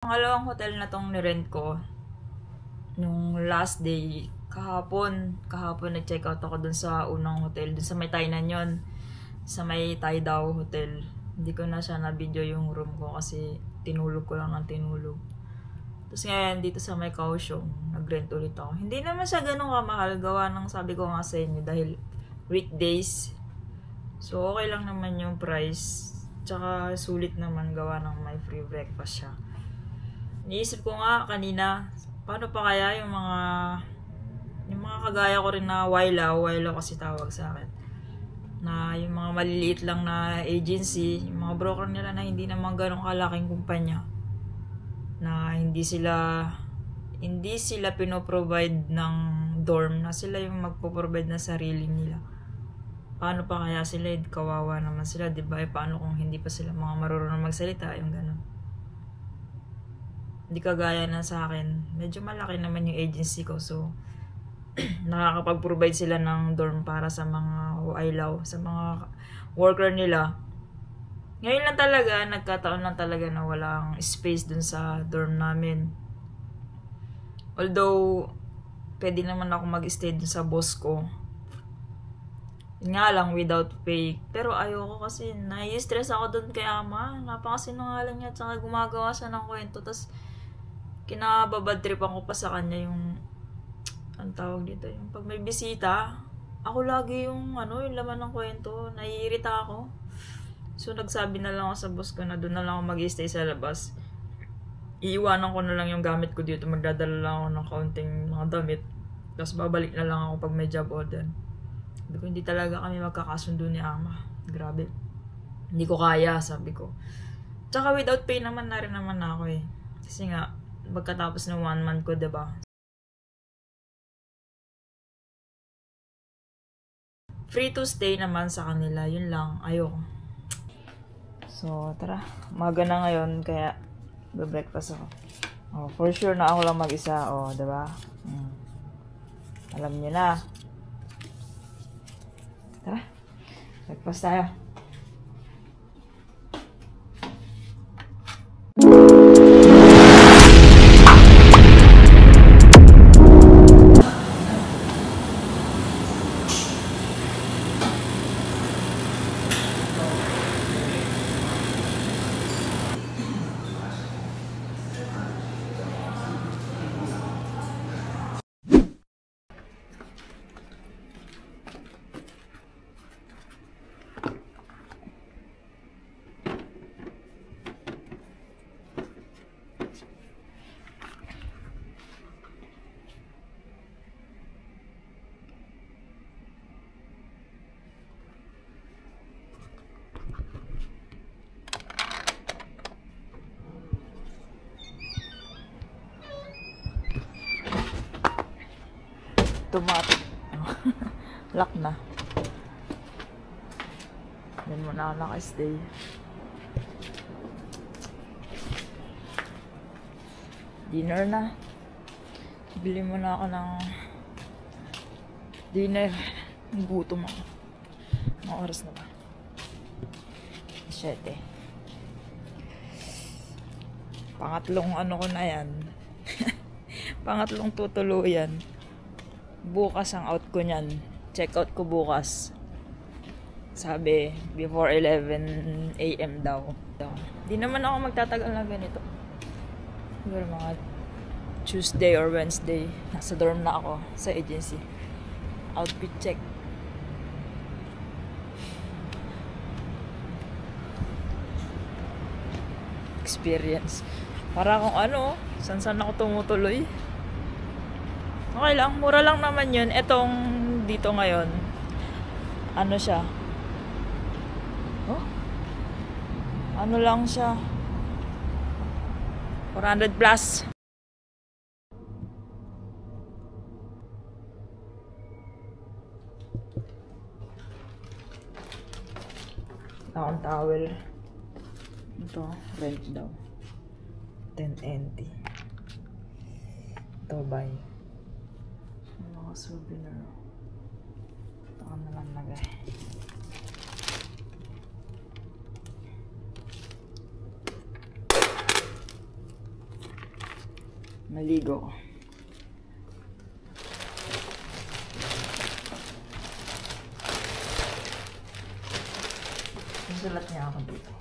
Pangalawang hotel na tong nirent ko nung last day kahapon nag-check out ako dun sa unang hotel dun sa may Tainan yon, sa may Taidao Hotel. Hindi ko na siya na video yung room ko kasi tinulog ko lang ng tinulog. Tapos ngayon dito sa may Kaohsiung nag-rent ulit ako. Hindi naman siya ganun kamahal, gawa ng sabi ko nga sa inyo dahil weekdays. So okay lang naman yung price, tsaka sulit naman gawa ng may free breakfast siya. Niisip ko nga kanina, paano pa kaya yung mga kagaya ko rin na wailaw kasi tawag sa akin. Na yung mga maliliit lang na agency, yung mga broker nila na hindi naman ganong kalaking kumpanya. Na hindi sila pinoprovide ng dorm, na sila yung magpo-provide na sarili nila. Paano pa kaya sila? Kawawa naman sila, di ba? Paano kung hindi pa sila mga marunong magsalita, yung ganon. Hindi kagaya na sa akin. Medyo malaki naman yung agency ko. So, nakakapag-provide sila ng dorm para sa mga wailaw, sa mga worker nila. Ngayon lang talaga, nagkataon lang talaga na walang space dun sa dorm namin. Although, pwede naman ako mag-stay dun sa boss ko. Nga lang, without pay. Pero ayoko kasi, nai-stress ako dun kay ama. Napakasinungaling niya, tsaka gumagawa siya ng kwento. Tapos, kinababadtripan ko pa sa kanya yung ang tawag dito, yung pag may bisita ako lagi yung yung laman ng kwento, naiirita ako. So nagsabi na lang ako sa boss ko na doon na lang ako mag-stay sa labas, iiwanan ko na lang yung gamit ko dito, magdadala lang ako ng kaunting mga damit, tapos babalik na lang ako pag may job order. Sabi ko, hindi talaga kami magkakasundo ni ama, grabe, hindi ko kaya, sabi ko. Tsaka without pay naman na rin naman ako kasi nga pagkatapos ng 1 month ko, diba? Free to stay naman sa kanila, yun lang, ayoko. So, tara, umaga na ngayon, kaya be-breakfast ako. For sure na ako lang mag-isa, diba? Alam niyo na. Tara, breakfast tayo. Automatic. Lock na. Yan muna ako naka-stay. Dinner na. Bili muna ako ng dinner. Gutom ako. Mga oras na ba? 7. Pangatlong ko na yan. Pangatlong tutuluyan. Bukas ang out ko nyan. Check out ko bukas. Sabi, before 11 AM daw. Di naman ako magtatagal na ganito. Siguro mga Tuesday or Wednesday. Nasa dorm na ako sa agency. Outfit check. Experience. Para kung san ako tumutuloy. Okay lang, mura lang naman yun. Etong dito ngayon, siya? Lang siya? 400 plus. Akong towel. Ito, rent daw. 10 NT. Ito, buy. Mga souvenir. Ito ka naman lagay. Maligo. Sulat niya ako dito.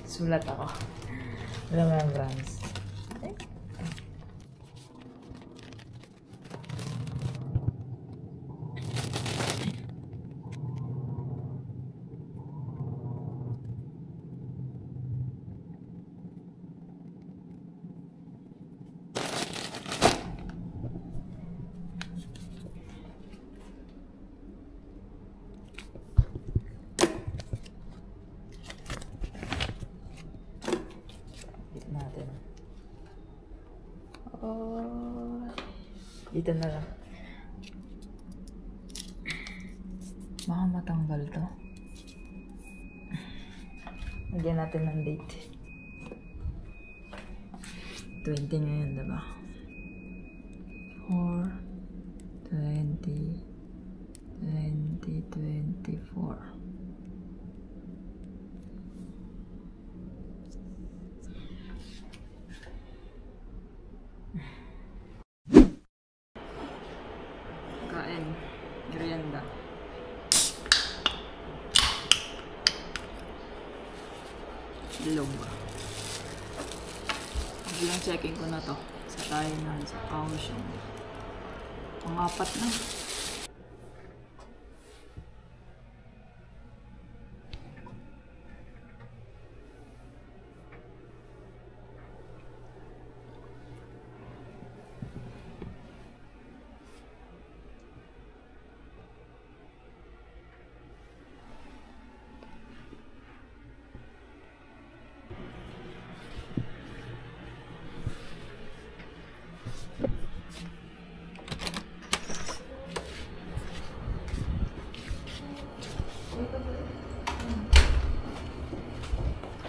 Sulat ako. Remembrance. Natin. Oh, dito na lang. Baka matanggal to. Lagyan natin ng date. 20 ngayon, diba? 4/20/2024. Kain, merienda. Ilog. Bilang checking ko na to. Sa tayo na sa Kaohsiung. Pang-apat na.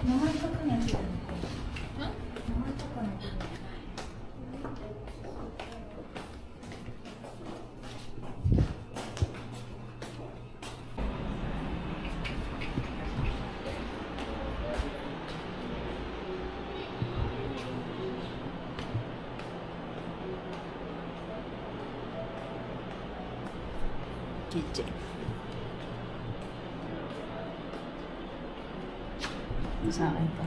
Mahal ka pa niya sila. Huh? Mahal ka pa niya sila. Kitchen. Sa akin pa.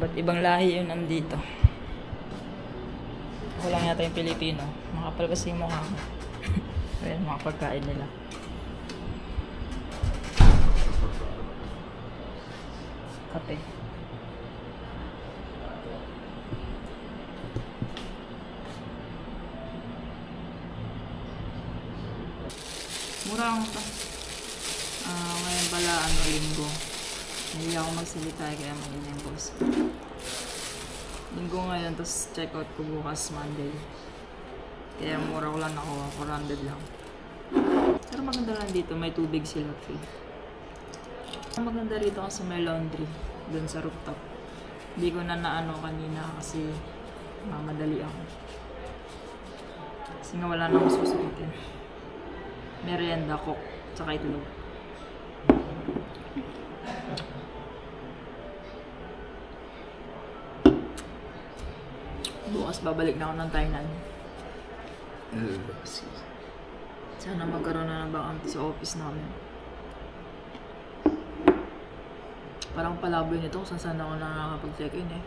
Ba't ibang lahi yun nandito? Ako lang yata yung Pilipino. Makapal kasi yung mukha ko. Well, mga pagkain nila. Kape. Mura lang ito. Ngayon pala, linggo. Hindi ako magsalita kaya magiging boss. Linggo ngayon, tapos check out ko bukas Monday. Kaya mura ko lang nakuha, 400 lang. Pero maganda lang dito, may tubig sila free. Maganda rito kasi may laundry, dun sa rooftop. Hindi ko na naano kanina kasi mamadali ako. Kasi nga wala na akong susukitin. Merienda, coke, tsaka itlog. Bukas babalik na ako ng Thailand. Sana magkaroon na ng bakante sa office namin. Parang palaboy nito kung saan ako nakakapag-check-in eh.